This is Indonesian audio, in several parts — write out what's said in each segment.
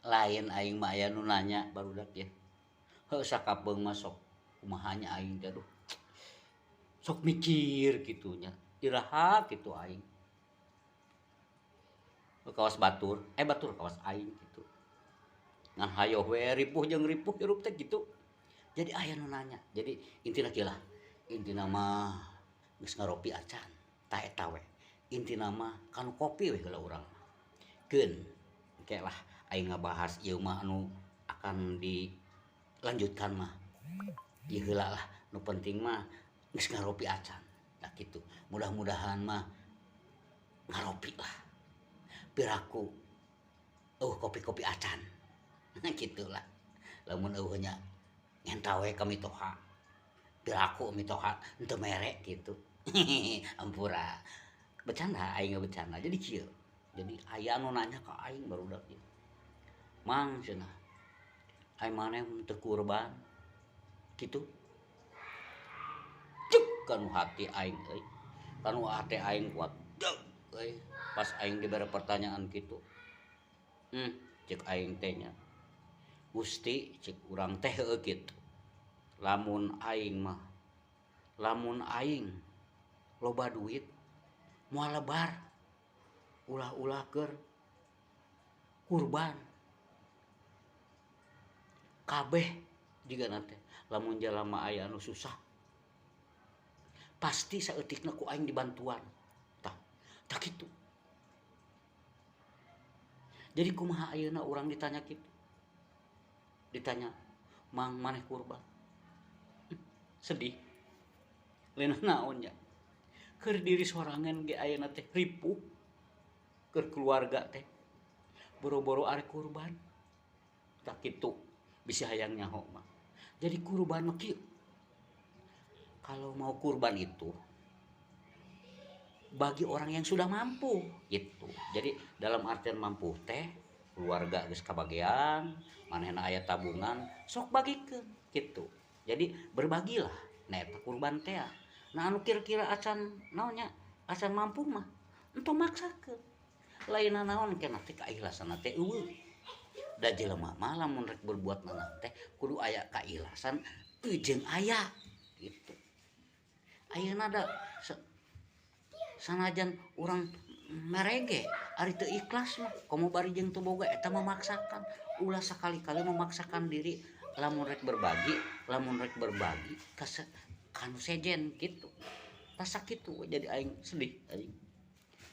lain aing mah aya nu nanya barudak ya. Heuh sakapeung mah sok kumaha nya aing teh aduh. Sok mikir kitu nya. Iraha kitu aing. Kawas batur, batur kawas aing kitu. Ngan hayo we ripuh jeung ripuh hirup teh kitu. Jadi aya nu nanya. Jadi intina kieu lah. Intina mah geus ngaropi acan. Tah eta we. Intina mah kanu kopi we heula urang. Keun. Engke lah aing ngabahas ieu mah anu akan dilanjutkan mah. Ieu heula lah nu penting mah geus ngaropi acan. Nah kitu. Mudah-mudahan mah ngaropi lah. Piraku kopi-kopi acan. Gitulah. Lamun eueuh nya ngenta we ka mitoha. Piraku mitoha henteu mere gitu. Ampura. Bercanda aing bercanda. Jadi kieu. Jadi aya anu nanya ka aing barudak ieu. Mang cenah. Ai maneh teu kurban. Kitu. Cuk kanu hati aing euy. Kanu hati aing kuat. Cuk euy. Pas aing dibere pertanyaan kitu. Cek aing teh nya. Gusti cek urang teh heueuh kitu. Lamun aing loba duit moal lebar ulah-ulah keur kurban. Kabeh jigana teh lamun jalma aya anu susah pasti saeutikna ku aing dibantuan. Tah kitu. Jadi kumaha ayeuna urang ditanya kitu? Ditanya, "Mang maneh kurban?" Sedih. Leunah naon nya? Keur diri sorangan ge ayeuna teh ripuh. Keur keluarga teh boro-boro arek kurban. Tah kitu bisi hayang nyaho mah. Jadi kurban mah kieu. Kalau mau kurban itu bagi orang yang sudah mampu gitu. Jadi dalam artian mampu teh keluarga geus kabagean, manehna aya tabungan, sok bagikeun gitu. Jadi berbagilah nah eta kurban teh. Nah anu kira-kira acan naon nya? Acan mampu mah ento maksakeun. Lainna naon keneh teh kaikhlasan teh eueuh. Da jelema mah lamun rek berbuat naon teh kudu aya kaikhlasan jeung aya gitu. Ayeuna da sanajan urang merege ari teu ikhlas mah komo bari jeung teu boga eta memaksakan. Ulah sakali-kali memaksakan diri lamun rek berbagi kanu sejen gitu. Tah sakitu jadi aing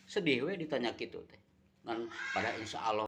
sedih we ditanya kitu teh. Ngan pada insyaallah